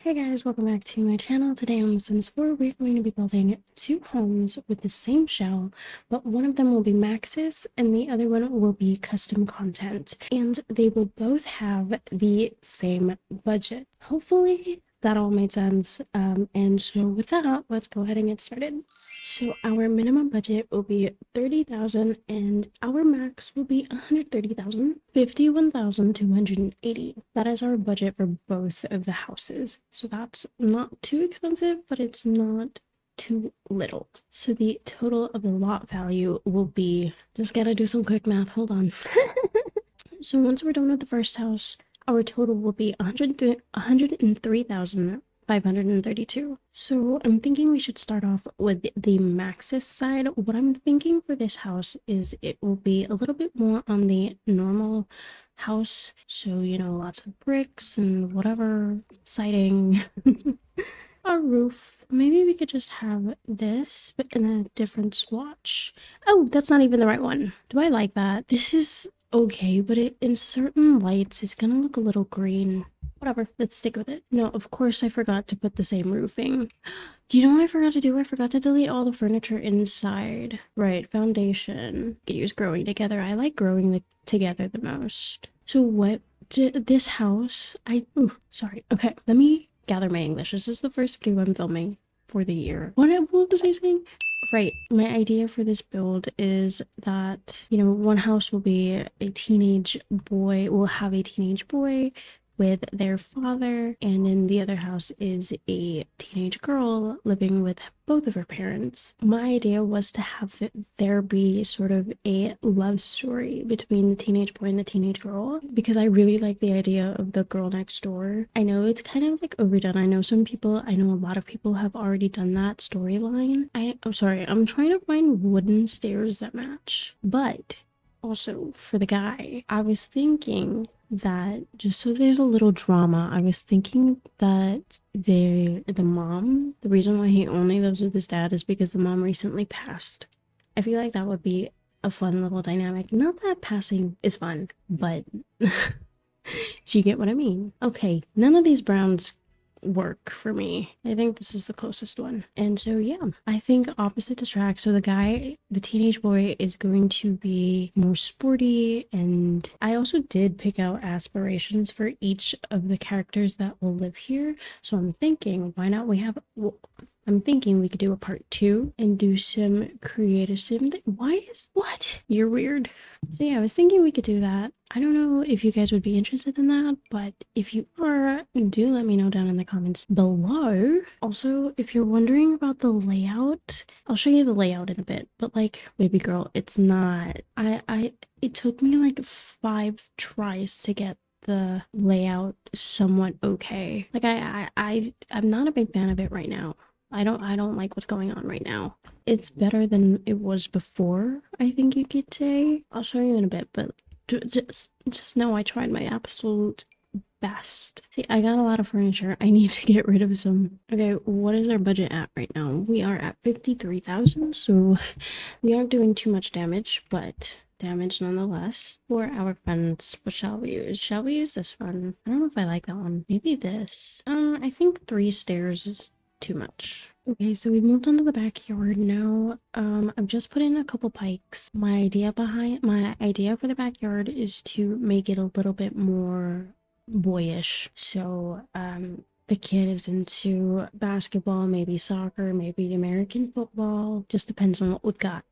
Hey guys, welcome back to my channel. Today on The Sims 4, we're going to be building two homes with the same shell, but one of them will be Maxis and the other one will be custom content. And they will both have the same budget. Hopefully that all made sense. And so with that, let's go ahead and get started. So our minimum budget will be 30,000 and our max will be 130,000, 51,280. That is our budget for both of the houses. So that's not too expensive, but it's not too little. So the total of the lot value will be, just gotta do some quick math, hold on. So once we're done with the first house, our total will be 103,532. So I'm thinking we should start off with the Maxis side. What I'm thinking for this house is it will be a little bit more on the normal house. So, you know, lots of bricks and whatever, siding, a roof. Maybe we could just have this, but in a different swatch. Oh, that's not even the right one. Do I like that? This is okay, but in certain lights, it's gonna look a little green. Whatever, let's stick with it. No, of course I forgot to put the same roofing. Do you know what I forgot to do? I forgot to delete all the furniture inside. Right, foundation. Could use growing together. I like growing together the most. So what did this house, sorry. Okay, let me gather my English. This is the first video I'm filming for the year. What was I saying? Right, my idea for this build is that, you know, one house will be a teenage boy, will have a teenage boy with their father, and in the other house is a teenage girl living with both of her parents. My idea was to have there be sort of a love story between the teenage boy and the teenage girl, because I really like the idea of the girl next door. I know it's kind of like overdone. I know a lot of people have already done that storyline. I'm sorry, I'm trying to find wooden stairs that match. But also for the guy, I was thinking that just so there's a little drama, I was thinking that the mom, the reason why he only lives with his dad is because the mom recently passed. I feel like that would be a fun little dynamic. Not that passing is fun, but do you get what I mean? Okay, none of these browns work for me. I think this is the closest one. And so yeah, I think opposite attract. So the teenage boy is going to be more sporty, and I also did pick out aspirations for each of the characters that will live here. So I'm thinking, why not I'm thinking we could do a part 2 and do some creative sim. What? You're weird. So yeah, I was thinking we could do that. I don't know if you guys would be interested in that, but if you are, do let me know down in the comments below. Also, if you're wondering about the layout, I'll show you the layout in a bit, but like, baby girl, it's not, it took me like 5 tries to get the layout somewhat okay. Like I'm not a big fan of it right now. I don't like what's going on right now. It's better than it was before, I think you could say. I'll show you in a bit, but just know I tried my absolute best. See, I got a lot of furniture. I need to get rid of some. Okay, what is our budget at right now? We are at 53,000, so we aren't doing too much damage, but damage nonetheless. For our fence, what shall we use? Shall we use this one? I don't know if I like that one. Maybe this. I think 3 stairs is too much. Okay, so we've moved on to the backyard now. I've just put in a couple pikes. My idea for the backyard is to make it a little bit more boyish. So, the kid is into basketball, maybe soccer, maybe American football. Just depends on what we've got.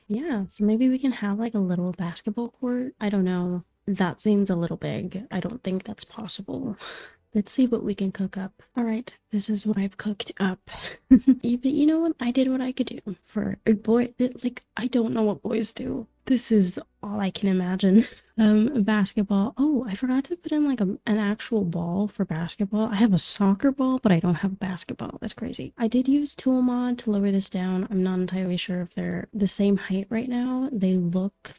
Yeah, so maybe we can have like a little basketball court. I don't know. That seems a little big. I don't think that's possible. Let's see what we can cook up. All right, this is what I've cooked up. But you know what? I did what I could do for a boy. Like, I don't know what boys do. This is all I can imagine. Basketball. Oh, I forgot to put in like an actual ball for basketball. I have a soccer ball, but I don't have a basketball. That's crazy. I did use tool mod to lower this down. I'm not entirely sure if they're the same height right now. They look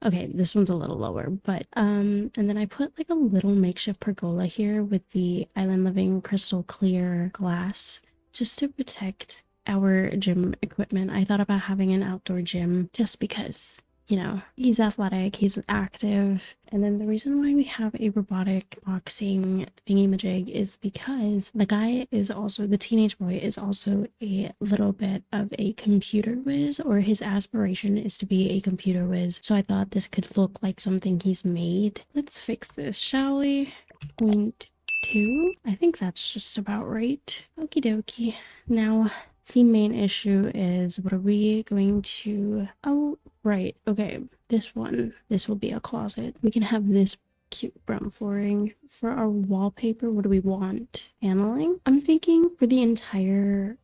okay, this one's a little lower, but and then I put like a little makeshift pergola here with the Island Living crystal clear glass just to protect our gym equipment. I thought about having an outdoor gym just because you know, he's athletic, he's active. And then the reason why we have a robotic boxing thingy-majig is because the teenage boy is also a little bit of a computer whiz, or his aspiration is to be a computer whiz. So I thought this could look like something he's made. Let's fix this, shall we? Point two. I think that's just about right. Okie dokie. Now, the main issue is what are we going to... Oh, right. Okay. This one. This will be a closet. We can have this cute brown flooring. For our wallpaper, what do we want? Paneling? I'm thinking for the entirety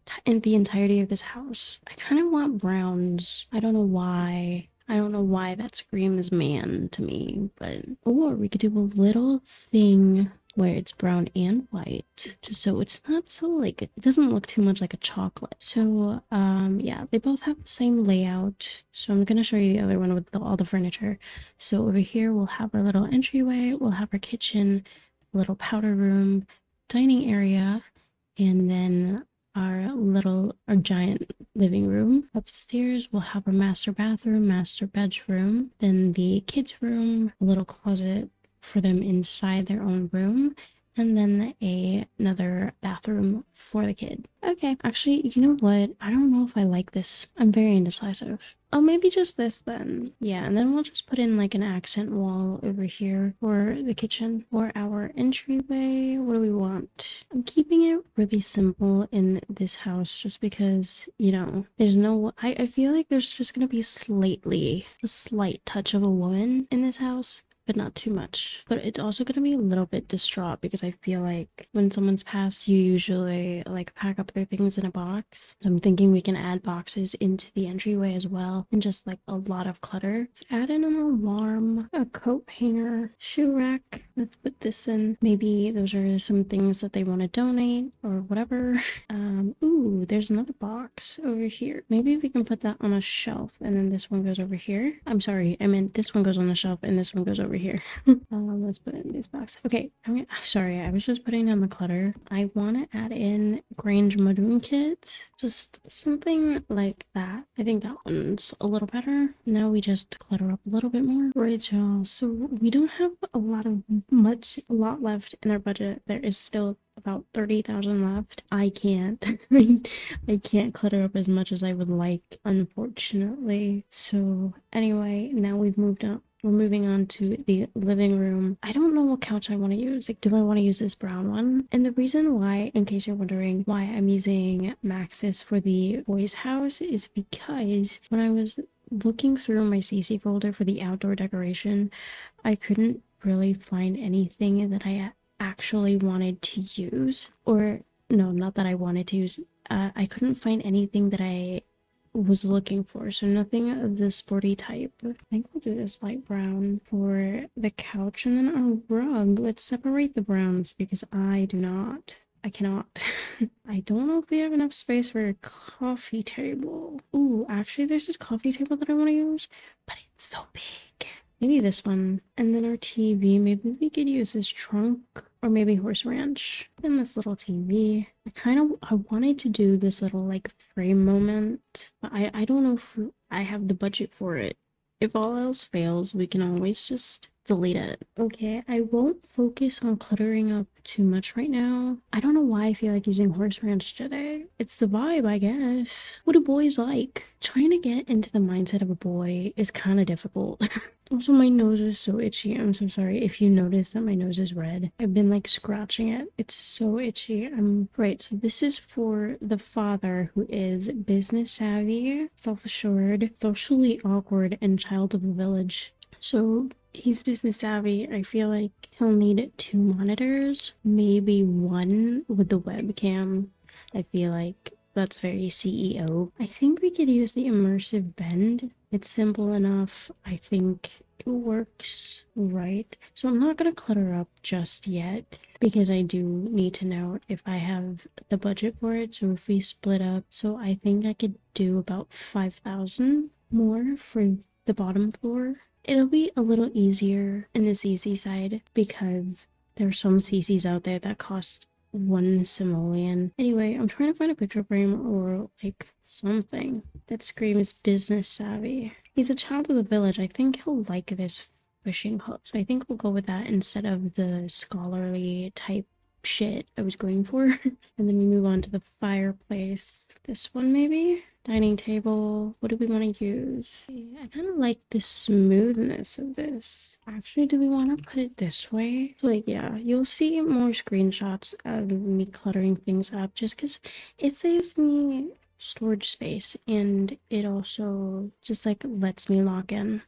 of this house, I kind of want browns. I don't know why. I don't know why that screams man to me, but or we could do a little thing where it's brown and white, just so it's not so like it doesn't look too much like a chocolate. So yeah, they both have the same layout. So I'm gonna show you the other one with all the furniture. So over here we'll have our little entryway, we'll have our kitchen, little powder room, dining area, and then our giant living room. Upstairs we'll have our master bathroom, master bedroom, then the kids room, a little closet for them inside their own room, and then another bathroom for the kid. Okay, actually, you know what? I don't know if I like this. I'm very indecisive. Oh, maybe just this then. Yeah, and then we'll just put in like an accent wall over here for the kitchen. For our entryway, what do we want? I'm keeping it really simple in this house just because, you know, there's no... I feel like there's just gonna be a slight touch of a woman in this house, but not too much. But it's also going to be a little bit distraught because I feel like when someone's passed, you usually like pack up their things in a box. I'm thinking we can add boxes into the entryway as well, and just like a lot of clutter. Let's add in an alarm, a coat hanger, shoe rack. Let's put this in. Maybe those are some things that they want to donate or whatever. Ooh, there's another box over here. Maybe we can put that on a shelf, and then this one goes over here. I'm sorry, I meant this one goes on the shelf and this one goes over here. Let's put it in this box. Okay, sorry, I was just putting down the clutter. I want to add in Grange Mudroom Kit, just something like that. I think that one's a little better. Now we just clutter up a little bit more. Right, y'all, so we don't have a lot left in our budget. There is still about 30,000 left. I can't. I can't clutter up as much as I would like, unfortunately. So anyway, now we've moved up. We're moving on to the living room. I don't know what couch I want to use. Like, do I want to use this brown one? And the reason why, in case you're wondering why I'm using Maxis for the boys' house, is because when I was looking through my CC folder for the outdoor decoration, I couldn't really find anything that I actually wanted to use. Or, no, not that I wanted to use. I couldn't find anything that I was looking for, so nothing of the sporty type. I think we'll do this light brown for the couch, and then our rug. Let's separate the browns because I cannot. I don't know if we have enough space for a coffee table. Ooh, actually there's this coffee table that I want to use, but it's so big. Maybe this one. And then our TV, maybe we could use this trunk, or maybe horse ranch. And this little TV. I wanted to do this little like frame moment, but I don't know if I have the budget for it. If all else fails, we can always just delete it. Okay, I won't focus on cluttering up too much right now. I don't know why I feel like using horse ranch today. It's the vibe, I guess. What do boys like? Trying to get into the mindset of a boy is kind of difficult. Also, my nose is so itchy. I'm so sorry if you notice that my nose is red. I've been like scratching it. It's so itchy. I'm right. So this is for the father who is business savvy, self-assured, socially awkward, and child of the village. So he's business savvy. I feel like he'll need 2 monitors, maybe one with the webcam. I feel like that's very CEO. I think we could use the immersive bend. It's simple enough. I think it works right. So I'm not gonna clutter up just yet because I do need to know if I have the budget for it. So if we split up, so I think I could do about 5,000 more for the bottom floor. It'll be a little easier in the CC side because there are some CCs out there that cost 1 simoleon. Anyway, I'm trying to find a picture frame or like something that screams business savvy. He's a child of the village. I think he'll like this fishing hook. So I think we'll go with that instead of the scholarly type shit I was going for. And then we move on to the fireplace. This one maybe? Dining table. What do we want to use? I kind of like the smoothness of this. Actually, do we want to put it this way? So, like, yeah, you'll see more screenshots of me cluttering things up just because it saves me storage space and it also just like lets me lock in.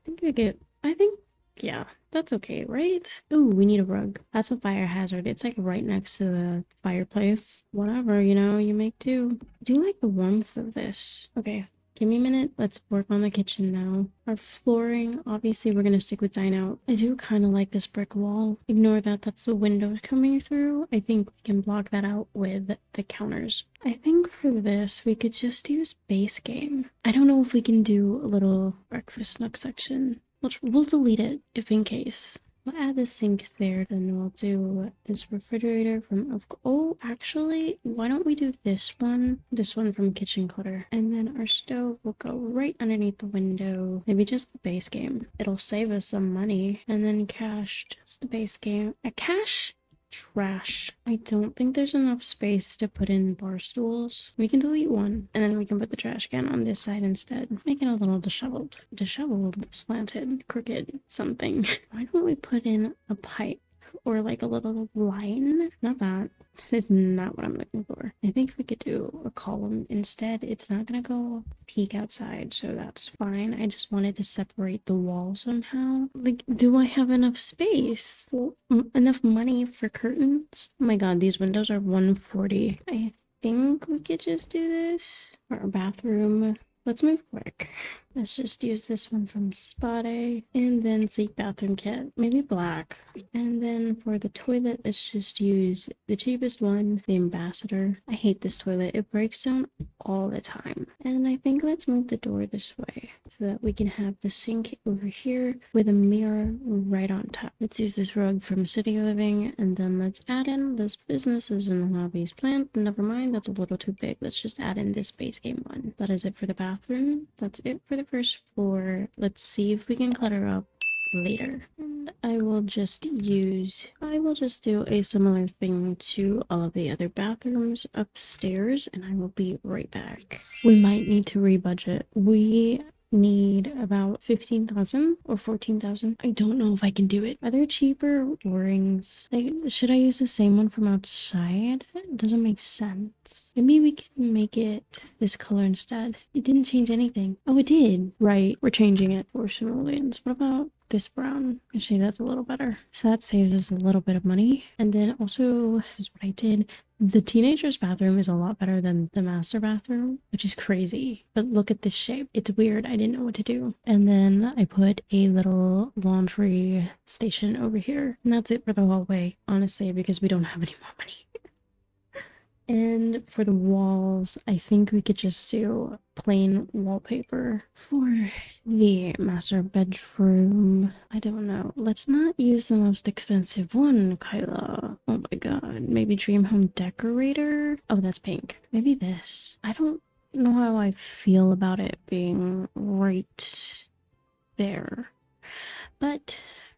I think yeah, that's okay, right? Ooh, we need a rug. That's a fire hazard. It's like right next to the fireplace. Whatever, you make do. I do like the warmth of this. Okay, give me a minute. Let's work on the kitchen now. Our flooring, obviously we're gonna stick with dine out. I do kind of like this brick wall. Ignore that, that's the windows coming through. I think we can block that out with the counters. I think for this, we could just use base game. I don't know if we can do a little breakfast nook section. We'll delete it if in case. We'll add the sink there, then we'll do this refrigerator from, oh, actually, why don't we do this one? This one from kitchen clutter. And then our stove will go right underneath the window. Maybe just the base game. It'll save us some money. And then cache, just the base game. A cache? Trash. I don't think there's enough space to put in bar stools. We can delete one and then we can put the trash can on this side instead. Make it a little disheveled, slanted, crooked, something. Why don't we put in a pipe or like a little line? Not that. That is not what I'm looking for. I think we could do a column instead. It's not gonna go peek outside, so that's fine. I just wanted to separate the wall somehow. Like, do I have enough space? Enough money for curtains? Oh my god, these windows are 140. I think we could just do this. For our bathroom. Let's move quick. Let's just use this one from Spot A. And then Seek Bathroom Kit. Maybe black. And then for the toilet, let's just use the cheapest one, the Ambassador. I hate this toilet. It breaks down all the time. And I think let's move the door this way so that we can have the sink over here with a mirror right on top. Let's use this rug from City Living. And then let's add in this businesses and hobbies plant. Never mind, that's a little too big. Let's just add in this base game one. That is it for the bathroom. That's it for the first floor. Let's see if we can clutter up later. And I will just do a similar thing to all of the other bathrooms upstairs, and I will be right back. We might need to rebudget. We need about 15,000 or 14,000. I don't know if I can do it. Are there cheaper rings? Like, should I use the same one from outside? It doesn't make sense. Maybe we can make it this color instead. It didn't change anything. Oh, it did. Right. We're changing it for simoleons. What about this brown? Actually, that's a little better. So that saves us a little bit of money. And then also, this is what I did. The teenager's bathroom is a lot better than the master bathroom, which is crazy. But look at this shape. It's weird. I didn't know what to do. And then I put a little laundry station over here. And that's it for the hallway, honestly, because we don't have any more money. And for the walls, I think we could just do plain wallpaper. For the master bedroom, I don't know. Let's not use the most expensive one, Kyla. Oh my god. Maybe Dream Home Decorator? Oh, that's pink. Maybe this. I don't know how I feel about it being right there. But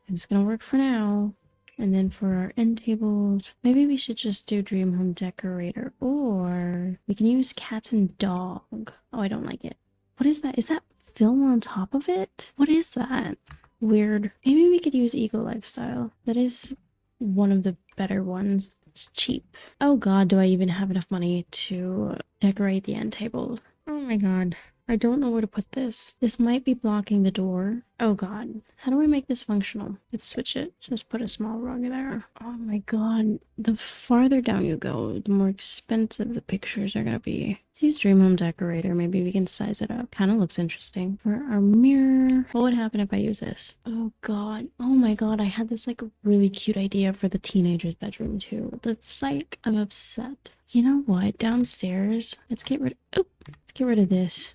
it's gonna work for now. And then for our end tables, maybe we should just do Dream Home Decorator, or we can use Cats and Dog. Oh, I don't like it. What is that? Is that film on top of it? What is that? Weird. Maybe we could use Eco Lifestyle. That is one of the better ones. It's cheap. Oh god, do I even have enough money to decorate the end table? Oh my god. I don't know where to put this. This might be blocking the door. Oh god. How do we make this functional? Let's switch it. Just put a small rug there. Oh my god. The farther down you go, the more expensive the pictures are gonna be. Let's use Dream Home Decorator. Maybe we can size it up. Kind of looks interesting. For our mirror, what would happen if I use this? Oh god. Oh my god. I had this like really cute idea for the teenager's bedroom too. That's like, I'm upset. You know what? Downstairs, let's get rid of this.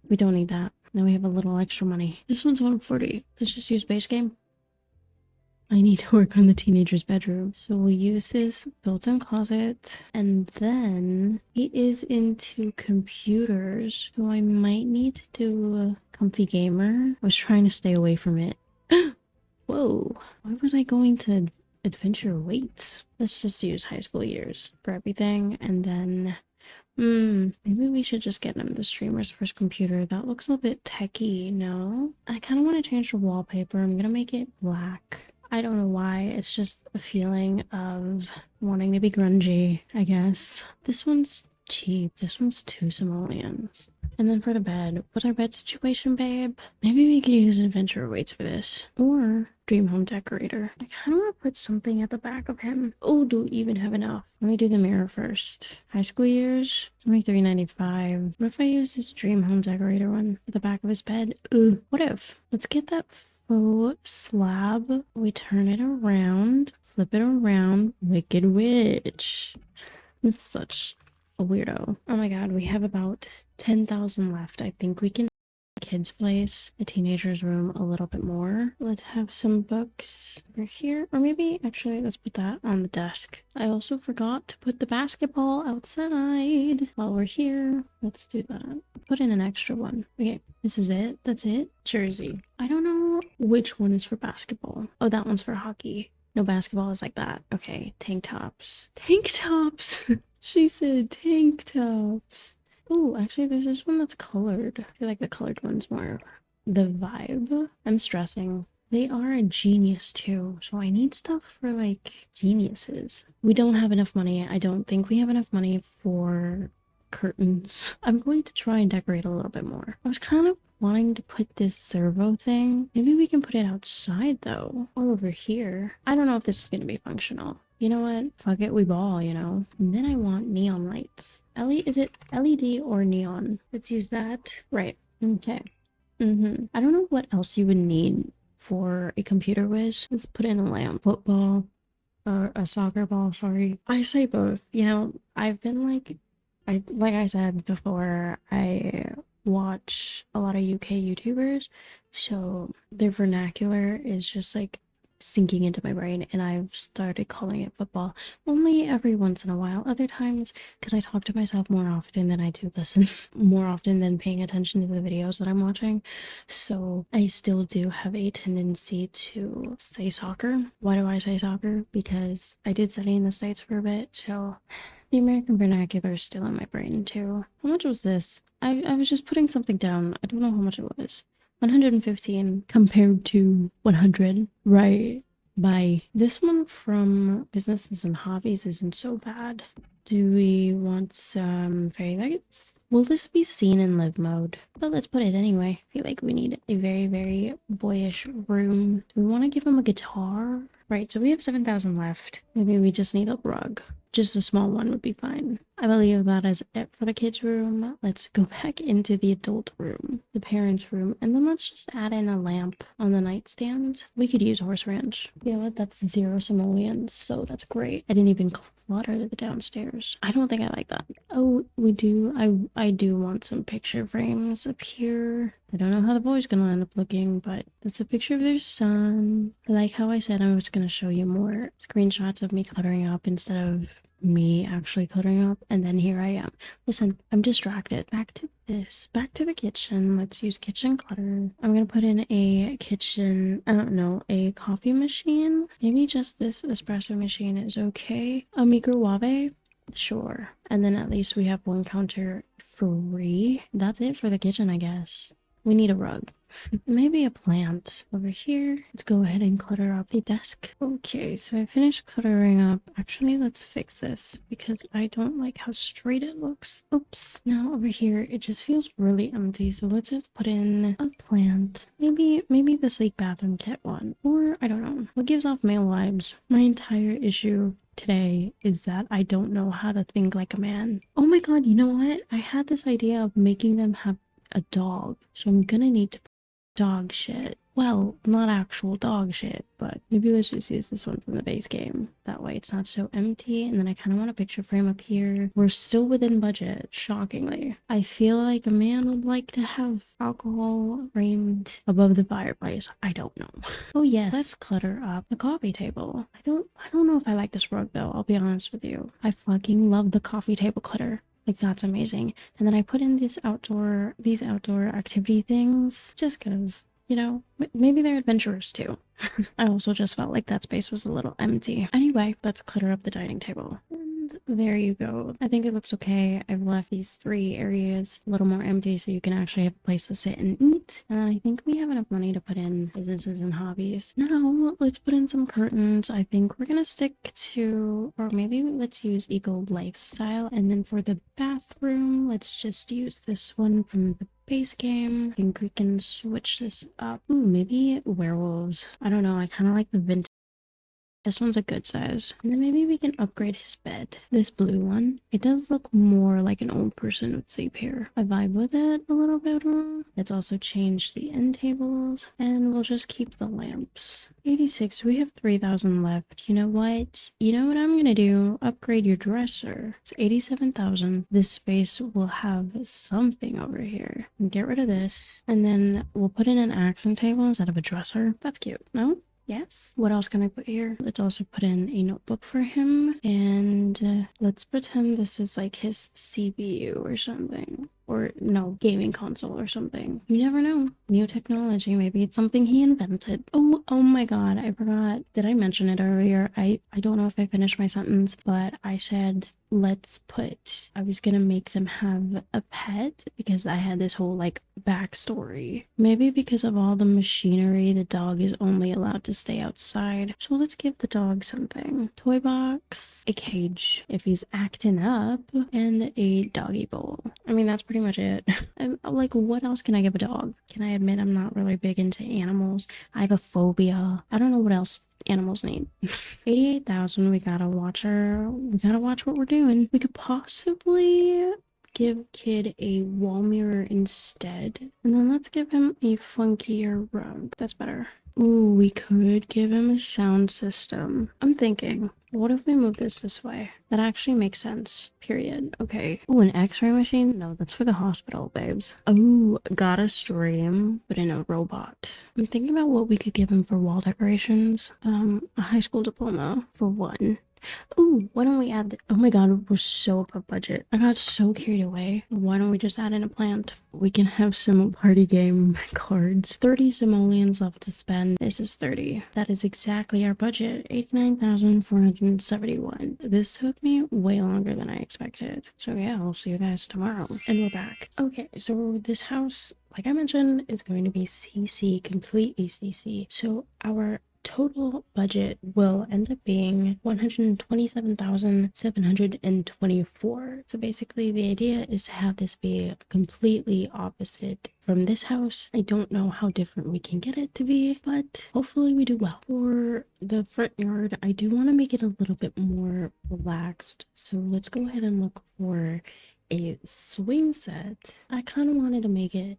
We don't need that. Now we have a little extra money. This one's 140. Let's just use base game. I need to work on the teenager's bedroom. So we'll use his built-in closet. And then he is into computers. So I might need to do a comfy gamer. I was trying to stay away from it. Whoa, why was I going to adventure weights? Let's just use high school years for everything. And then maybe we should just get him the streamer's first computer. That looks a bit techy, no? I kind of want to change the wallpaper. I'm gonna make it black. I don't know why. It's just a feeling of wanting to be grungy, I guess. This one's cheap. This one's two simoleons. And then for the bed, what's our bed situation, babe? Maybe we could use adventure weights for this. Or dream home decorator. I kind of want to put something at the back of him. Oh, do we even have enough? Let me do the mirror first. High school years, $23.95. What if I use this dream home decorator one at the back of his bed? Ugh. What if? Let's get that faux slab. We turn it around, flip it around. Wicked Witch. I'm such a weirdo. Oh my god, we have about 10,000 left. I think we can kids place the teenager's room a little bit more. Let's have some books over here, or maybe actually let's put that on the desk. I also forgot to put the basketball outside while we're here. Let's do that. Put in an extra one. Okay, this is it. That's it. Jersey. I don't know which one is for basketball. Oh, that one's for hockey. No, basketball is like that. Okay, tank tops. Tank tops! She said tank tops. Oh, actually, there's this one that's colored. I feel like the colored one's more the vibe. I'm stressing. They are a genius too, so I need stuff for like geniuses. We don't have enough money. I don't think we have enough money for curtains. I'm going to try and decorate a little bit more. I was kind of wanting to put this servo thing. Maybe we can put it outside though, or over here. I don't know if this is going to be functional. You know what? Fuck it, we ball, you know? And then I want neon lights. Is it LED or neon? Let's use that. Right. Okay. I don't know what else you would need for a computer whiz. Let's put in a lamp. Football. Or a soccer ball, sorry. I say both. You know, I've been like I said before, I watch a lot of UK YouTubers, so their vernacular is just like sinking into my brain, and I've started calling it football only every once in a while. Other times, because I talk to myself more often than I do listen, more often than paying attention to the videos that I'm watching. So I still do have a tendency to say soccer. Why do I say soccer? Because I did study in the States for a bit, so the American vernacular is still in my brain too. How much was this? I was just putting something down. I don't know how much it was. 115 compared to 100, right? By this one from Businesses and Hobbies isn't so bad. Do we want some fairy lights? Will this be seen in live mode? But let's put it anyway. I feel like we need a very, very boyish room. Do we want to give him a guitar? Right, so we have 7,000 left. Maybe we just need a rug. Just a small one would be fine. I believe that is it for the kids' room. Let's go back into the adult room, the parents' room, and then let's just add in a lamp on the nightstand. We could use horse ranch. You know what? That's 0 simoleons, so that's great. I didn't even clutter the downstairs. I don't think I like that. Oh, we do. I do want some picture frames up here. I don't know how the boy's gonna end up looking, but that's a picture of their son. I like how I said I was gonna show you more screenshots of me cluttering up instead of me actually cluttering up, and then here I am. Listen, I'm distracted. Back to this. Back to the kitchen. Let's use kitchen clutter. I'm gonna put in a kitchen, I don't know, a coffee machine. Maybe just this espresso machine is okay. A microwave? Sure. And then at least we have one counter free. That's it for the kitchen, I guess. We need a rug. Maybe a plant over here. Let's go ahead and clutter up the desk. Okay, so I finished cluttering up. Actually, let's fix this because I don't like how straight it looks. Oops. Now over here, it just feels really empty. So let's just put in a plant. Maybe the sleek bathroom kit one. Or I don't know. What gives off male vibes? My entire issue today is that I don't know how to think like a man. Oh my god, you know what? I had this idea of making them have a dog. So I'm gonna need to dog shit. Well, not actual dog shit, but maybe let's just use this one from the base game. That way it's not so empty. And then I kind of want a picture frame up here. We're still within budget, shockingly. I feel like a man would like to have alcohol framed above the fireplace. I don't know. Oh yes, let's clutter up the coffee table. I don't know if I like this rug though, I'll be honest with you. I fucking love the coffee table clutter. Like, that's amazing. And then I put in these outdoor activity things just because, you know, maybe they're adventurous too. I also just felt like that space was a little empty. Anyway, let's clutter up the dining table. And there you go. I think it looks okay. I've left these 3 areas a little more empty so you can actually have a place to sit and eat. And I think we have enough money to put in businesses and hobbies. Now, let's put in some curtains. I think we're gonna stick to, or maybe let's use Eco Lifestyle. And then for the bathroom, let's just use this one from the base game. I think we can switch this up. Ooh, maybe werewolves. I don't know. I kind of like the vintage. This one's a good size. And then maybe we can upgrade his bed. This blue one. It does look more like an old person would sleep here. I vibe with it a little bit. Let's also change the end tables. And we'll just keep the lamps. 86. We have 3,000 left. You know what? You know what I'm gonna do? Upgrade your dresser. It's 87,000. This space will have something over here. Get rid of this. And then we'll put in an accent table instead of a dresser. That's cute. No? Yes. What else can I put here? Let's also put in a notebook for him. And let's pretend this is like his CPU or something. Or no, gaming console or something. You never know. New technology. Maybe it's something he invented. Oh my god. I forgot. Did I mention it earlier? I don't know if I finished my sentence, but I said I was gonna make them have a pet because I had this whole like backstory. Maybe because of all the machinery, the dog is only allowed to stay outside. So let's give the dog something. Toy box, a cage if he's acting up, and a doggy bowl. I mean, that's pretty much it. I'm like, what else can I give a dog? Can I admit I'm not really big into animals? I have a phobia. I don't know what else animals need. 88,000. We gotta watch what we're doing. We could possibly give kid a wall mirror instead. And then let's give him a funkier rug. That's better. Ooh, we could give him a sound system. I'm thinking, what if we move this way? That actually makes sense. Period. Okay. Ooh, an x-ray machine? No, that's for the hospital, babes. Oh, gotta stream, but in a robot. I'm thinking about what we could give him for wall decorations. A high school diploma for one. Ooh, why don't we add the— oh my god, we're so above budget. I got so carried away. Why don't we just add in a plant? We can have some party game cards. 30 simoleons left to spend. This is 30. That is exactly our budget. 89,471. This took me way longer than I expected. So yeah, we'll see you guys tomorrow. And we're back. Okay, so this house, like I mentioned, is going to be CC, completely CC. So our total budget will end up being 127,724. So basically the idea is to have this be completely opposite from this house. I don't know how different we can get it to be, but hopefully we do well. For the front yard, I do want to make it a little bit more relaxed. So let's go ahead and look for a swing set. I wanted to make it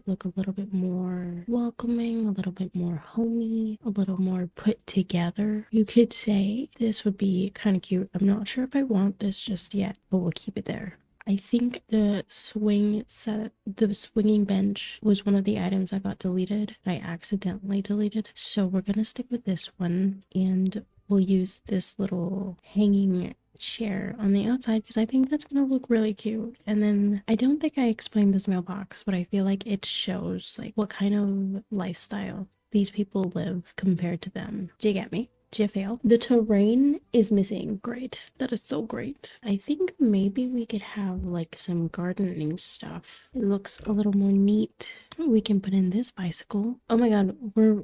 look a little bit more welcoming, a little bit more homey, a little more put together. You could say this would be kind of cute. I'm not sure if I want this just yet, but we'll keep it there. I think the swinging bench was one of the items I got deleted. I accidentally deleted. So we're gonna stick with this one, and we'll use this little hanging chair on the outside because I think that's gonna look really cute. And then I don't think I explained this mailbox, but I feel like it shows like what kind of lifestyle these people live compared to them. Do you get me? Do you feel? The terrain is missing. Great. That is so great. I think maybe we could have like some gardening stuff. It looks a little more neat. We can put in this bicycle. Oh my god, we're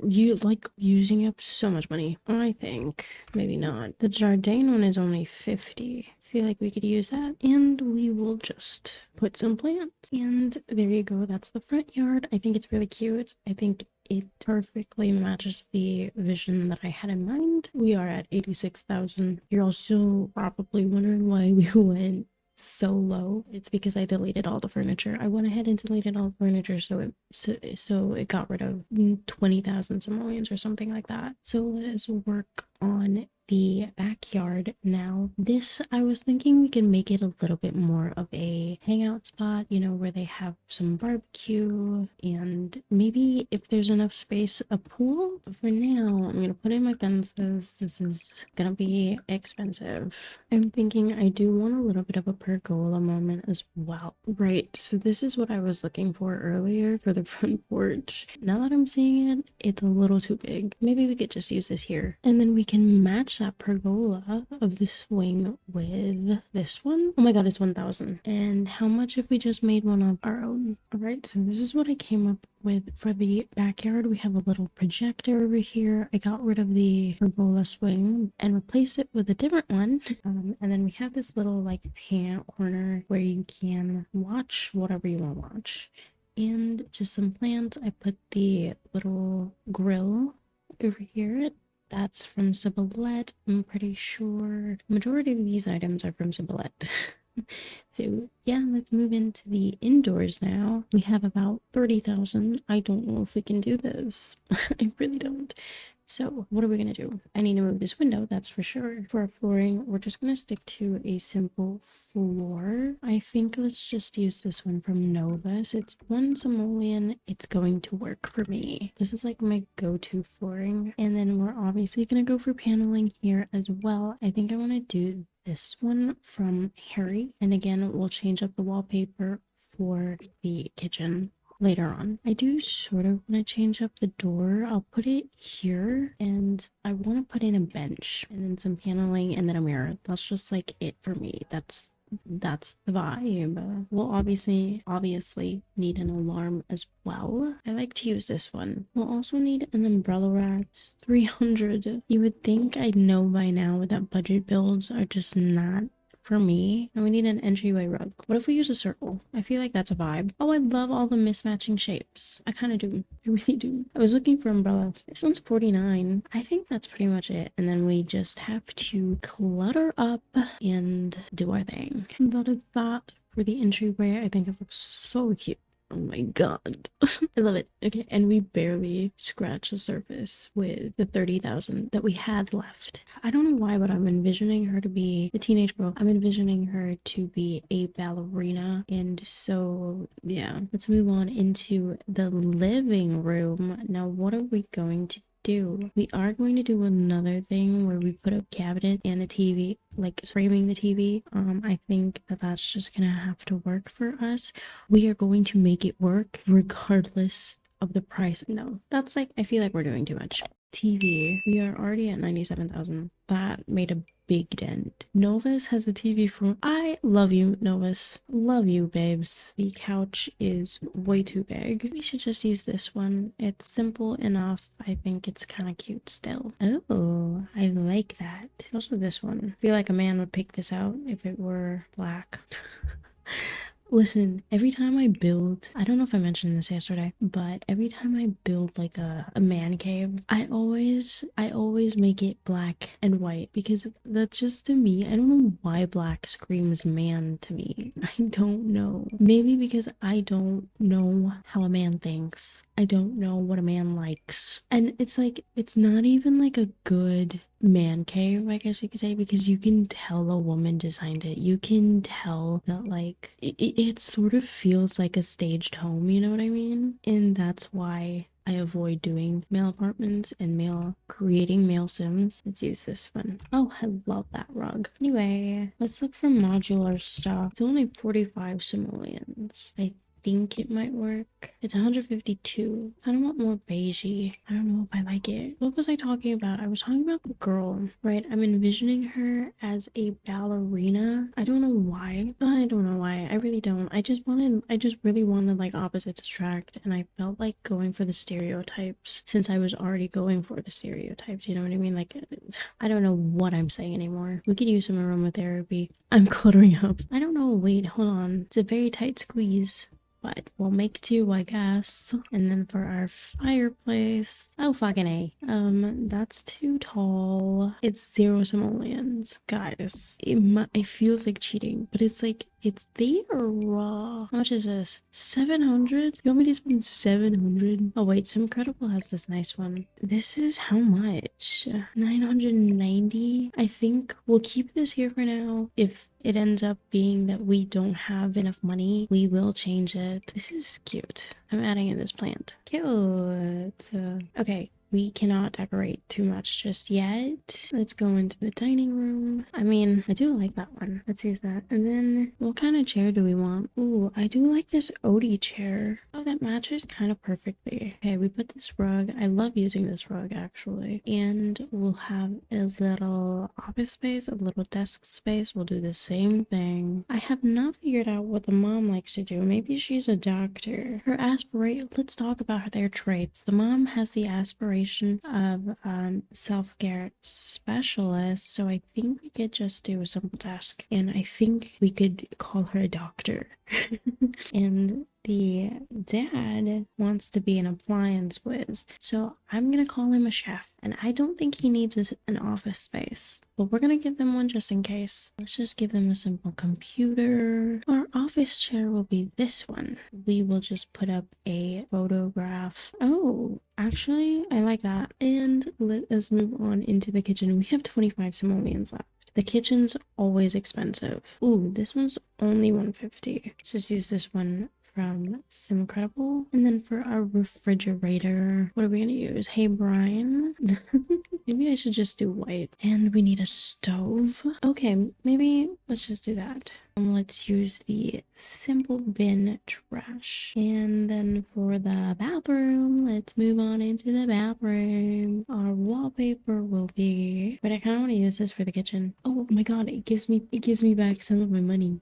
using up so much money. I think maybe not. The Jardine one is only 50. Feel like we could use that, and we will just put some plants. And there you go. That's the front yard. I think it's really cute. I think it perfectly matches the vision that I had in mind. We are at 86,000. You're also probably wondering why we went so low. It's because I deleted all the furniture. I went ahead and deleted all the furniture, so it got rid of 20,000 simoleons or something like that. So let's work on the backyard now. This, I was thinking we can make it a little bit more of a hangout spot, you know, where they have some barbecue and maybe if there's enough space, a pool. But for now, I'm gonna put in my fences. This is gonna be expensive. I'm thinking I do want a little bit of a pergola moment as well. Right, so this is what I was looking for earlier for the front porch. Now that I'm seeing it, it's a little too big. Maybe we could just use this here. And then we can match that pergola of the swing with this one. Oh my god, it's 1,000. And how much if we just made one of our own? Alright, so this is what I came up with for the backyard. We have a little projector over here. I got rid of the pergola swing and replaced it with a different one. And then we have this little like hangout corner where you can watch whatever you want to watch. And just some plants. I put the little grill over here. That's from Cibolette. I'm pretty sure majority of these items are from Cibolette. So yeah, let's move into the indoors now. We have about 30,000. I don't know if we can do this. I really don't. So what are we gonna do? I need to move this window, that's for sure. For our flooring, we're just gonna stick to a simple floor. I think let's just use this one from Novus. It's one simoleon. It's going to work for me. This is like my go-to flooring. And then we're obviously gonna go for paneling here as well. I think I want to do this one from Harry. And again, we'll change up the wallpaper for the kitchen later on. I do sort of want to change up the door. I'll put it here and I want to put in a bench and then some paneling and then a mirror. That's just like it for me. That's the vibe. We'll obviously need an alarm as well. I like to use this one. We'll also need an umbrella rack. 300. You would think I'd know by now that budget builds are just not for me. And we need an entryway rug. What if we use a circle? I feel like that's a vibe. Oh, I love all the mismatching shapes. I kind of do. I really do. I was looking for umbrella. This one's 49. I think that's pretty much it. And then we just have to clutter up and do our thing. That is that for the entryway. I think it looks so cute. Oh my god. I love it. Okay, and we barely scratched the surface with the 30,000 that we had left. I don't know why, but I'm envisioning her to be the teenage girl. I'm envisioning her to be a ballerina. And so, yeah, let's move on into the living room. Now, what are we going to do? We are going to do another thing where we put a cabinet and a TV, like framing the TV. I think that that's just gonna have to work for us. We are going to make it work regardless of the price. No, that's like, I feel like we're doing too much. TV, we are already at 97,000. That made a big dent. Novus has a TV from, I love you, Novus. Love you, babes. The couch is way too big. We should just use this one. It's simple enough. I think it's kind of cute still. Oh, I like that. Also this one. I feel like a man would pick this out if it were black. Listen, every time I build, I don't know if I mentioned this yesterday, but every time I build like a man cave, I always make it black and white because that's just to me, I don't know why black screams man to me. I don't know. Maybe because I don't know how a man thinks. I don't know what a man likes. And it's like, it's not even like a good man cave, I guess you could say, because you can tell a woman designed it. You can tell that like it sort of feels like a staged home, you know what I mean? And that's why I avoid doing male apartments and creating male sims. Let's use this one. Oh, I love that rug. Anyway, let's look for modular stuff. It's only 45 simoleons. I think it might work. It's 152. I don't want more beigey. I don't know if I like it. What was I talking about? I was talking about the girl, right? I'm envisioning her as a ballerina. I don't know why. I don't know why. I really don't. I just really wanted like opposites attract, and I felt like going for the stereotypes since I was already going for the stereotypes. You know what I mean? Like, I don't know what I'm saying anymore. We could use some aromatherapy. I'm cluttering up. I don't know. Wait, hold on. It's a very tight squeeze. but we'll make do, I guess. And then for our fireplace, oh fucking A. That's too tall. It's 0 simoleons. Guys, it feels like cheating, but it's like, it's there raw. How much is this? 700? You want me to spend 700? Oh wait, some Credible has this nice one. This is how much? 990? I think we'll keep this here for now. If it ends up being that we don't have enough money, we will change it. This is cute. I'm adding in this plant. Cute. Okay. We cannot decorate too much just yet. Let's go into the dining room. I mean, I do like that one. Let's use that. And then what kind of chair do we want? Ooh, I do like this Odie chair. Oh, that matches kind of perfectly. Okay, we put this rug. I love using this rug actually. And we'll have a little office space, a little desk space. We'll do the same thing. I have not figured out what the mom likes to do. Maybe she's a doctor. Her let's talk about their traits. The mom has the aspiration of self-care specialist, so I think we could just do a simple task, and I think we could call her a doctor. And the dad wants to be an appliance whiz, so I'm gonna call him a chef, and I don't think he needs an office space, but we're gonna give them one just in case. Let's just give them a simple computer. Our office chair will be this one. We will just put up a photograph. Oh, actually, I like that. And let us move on into the kitchen. We have 25 simoleons left. The kitchen's always expensive. Ooh, this one's only 150. Let's just use this one from Simcredible. And then for our refrigerator, what are we gonna use? Hey Brian. Maybe I should just do white. And we need a stove. Okay, maybe let's just do that. Let's use the simple bin trash. And then for the bathroom, let's move on into the bathroom. Our wallpaper will be, but I kind of want to use this for the kitchen. Oh my god, it gives me back some of my money.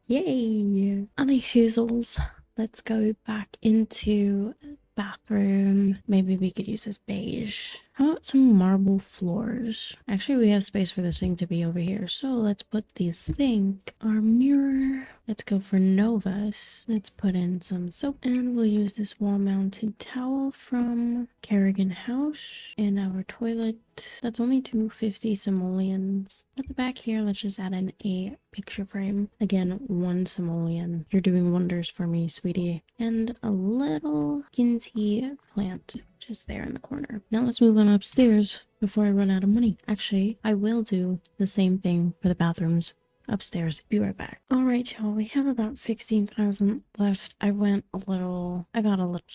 Yay! Any hoozles. Let's go back into bathroom. Maybe we could use this beige. How about some marble floors? Actually, we have space for the sink to be over here, so let's put the sink, our mirror. Let's go for Novus. Let's put in some soap, and we'll use this wall-mounted towel from Kerrigan House. And our toilet, that's only 250 simoleons. At the back here, let's just add in a picture frame. Again, 1 simoleon. You're doing wonders for me, sweetie. And a little Kinsey plant just there in the corner. Now let's move on upstairs before I run out of money. Actually, I will do the same thing for the bathrooms upstairs. Be right back. All right, y'all, we have about 16,000 left. I got a little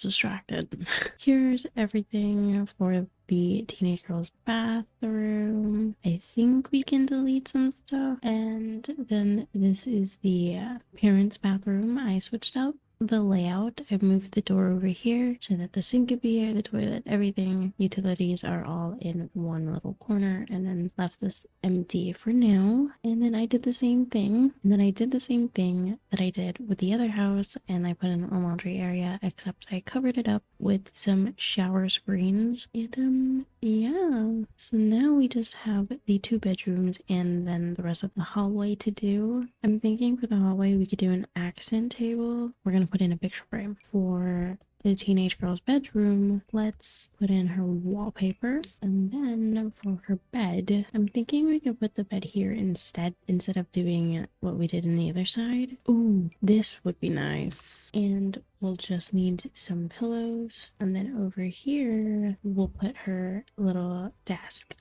distracted. Here's everything for the teenage girl's bathroom. I think we can delete some stuff. And then this is the parents' bathroom. I switched out the layout. I've moved the door over here so that the sink could be here, the toilet, everything, utilities are all in one little corner, and then left this empty for now. And then I did the same thing. And then I did the same thing that I did with the other house, and I put in a laundry area, except I covered it up with some shower screens. And yeah, so now we just have the 2 bedrooms and then the rest of the hallway to do. I'm thinking for the hallway we could do an accent table. We're gonna put in a picture frame. For the teenage girl's bedroom, let's put in her wallpaper. And then for her bed, I'm thinking we could put the bed here instead of doing what we did in the other side. Ooh, this would be nice. And we'll just need some pillows. And then over here, we'll put her little desk.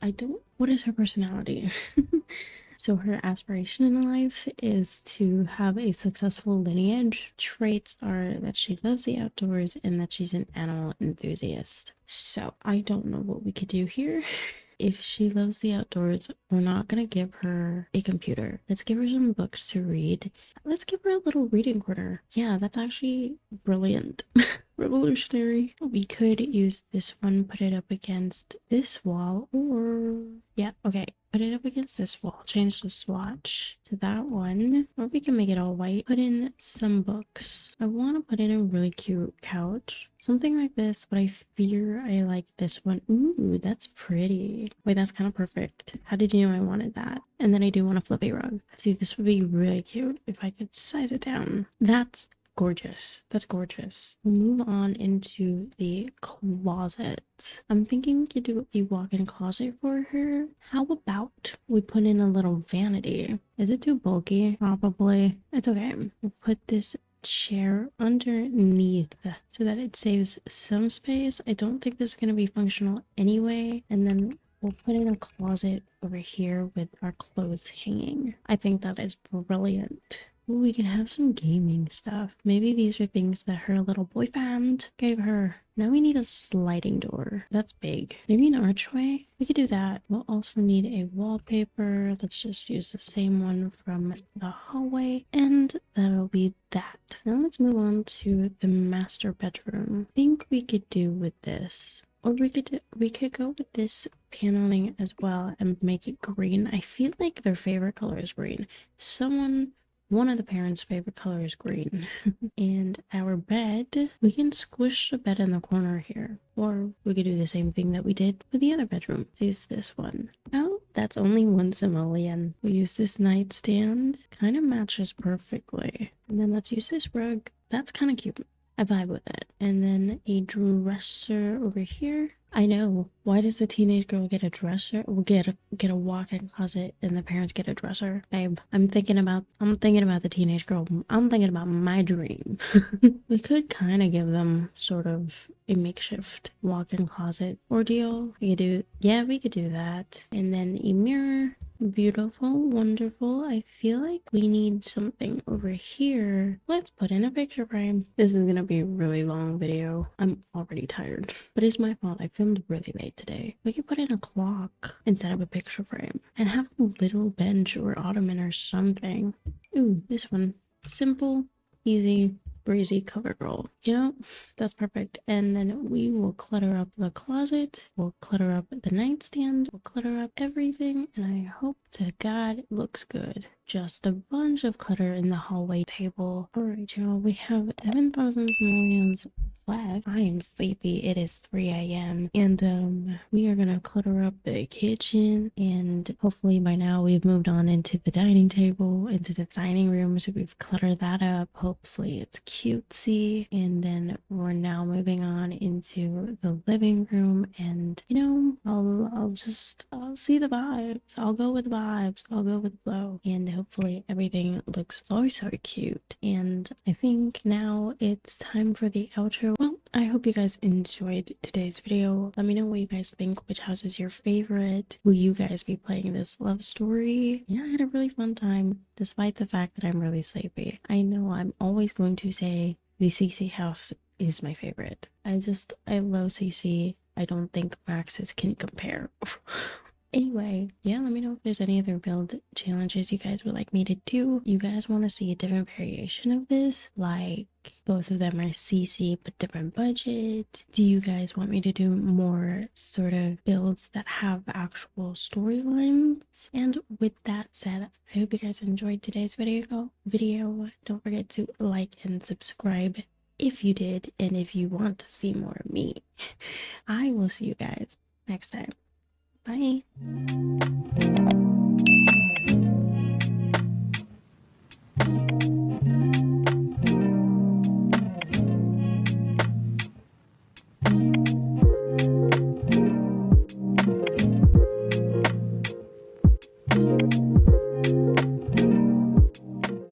What is her personality? So her aspiration in life is to have a successful lineage. Traits are that she loves the outdoors and that she's an animal enthusiast. So I don't know what we could do here. If she loves the outdoors, we're not gonna give her a computer. Let's give her some books to read. Let's give her a little reading corner. Yeah, that's actually brilliant. Revolutionary. We could use this one, put it up against this wall, or yeah, okay, put it up against this wall. Change the swatch to that one, or we can make it all white. Put in some books. I want to put in a really cute couch, something like this, but I fear I like this one. Ooh, that's pretty. Wait, that's kind of perfect. How did you know I wanted that? And then I do want a flippy rug. See, this would be really cute if I could size it down. That's gorgeous. That's gorgeous. We'll move on into the closet. I'm thinking we could do a walk-in closet for her. How about we put in a little vanity? Is it too bulky? Probably. It's okay. We'll put this chair underneath so that it saves some space. I don't think this is going to be functional anyway. And then we'll put in a closet over here with our clothes hanging. I think that is brilliant. Ooh, we can have some gaming stuff. Maybe these are things that her little boyfriend gave her. Now we need a sliding door. That's big. Maybe an archway? We could do that. We'll also need a wallpaper. Let's just use the same one from the hallway. And that'll be that. Now let's move on to the master bedroom. I think we could do with this. Or we could go with this paneling as well and make it green. I feel like their favorite color is green. One of the parents' favorite color is green. And our bed, we can squish the bed in the corner here. Or we could do the same thing that we did with the other bedroom. Let's use this one. Oh, that's only one simoleon. We use this nightstand. Kind of matches perfectly. And then let's use this rug. That's kind of cute. I vibe with it. And then a dresser over here. I know. Why does the teenage girl get a dresser? We'll get a walk-in closet and the parents get a dresser. Babe, I'm thinking about the teenage girl. I'm thinking about my dream. We could kind of give them sort of a makeshift walk-in closet ordeal. We could do that. And then a mirror. Beautiful, wonderful. I feel like we need something over here. Let's put in a picture frame. This is gonna be a really long video. I'm already tired, but it's my fault. I filmed really late today. We could put in a clock instead of a picture frame and have a little bench or ottoman or something. Ooh, this one. Simple, easy, breezy cover roll. You know, that's perfect. And then we will clutter up the closet. We'll clutter up the nightstand. We'll clutter up everything. And I hope to God it looks good. Just a bunch of clutter in the hallway table. All right, y'all. We have 7,000 simoleons left. I am sleepy. It is 3 a.m. And we are gonna clutter up the kitchen, and hopefully by now we've moved on into the dining table, into the dining room, so we've cluttered that up. Hopefully it's cutesy. And then we're now moving on into the living room, and you know, I'll see the vibes. I'll go with the vibes. I'll go with the flow, and hopefully everything looks so cute. And I think now it's time for the outro. Well, I hope you guys enjoyed today's video. Let me know what you guys think. Which house is your favorite? Will you guys be playing this love story? Yeah, I had a really fun time, despite the fact that I'm really sleepy. I know I'm always going to say the CC house is my favorite. I love CC. I don't think Maxis can compare. Anyway, yeah, let me know if there's any other build challenges you guys would like me to do. You guys want to see a different variation of this? Like, both of them are CC but different budget? Do you guys want me to do more sort of builds that have actual storylines? And with that said, I hope you guys enjoyed today's video. Don't forget to like and subscribe if you did, and if you want to see more of me. I will see you guys next time. Bye.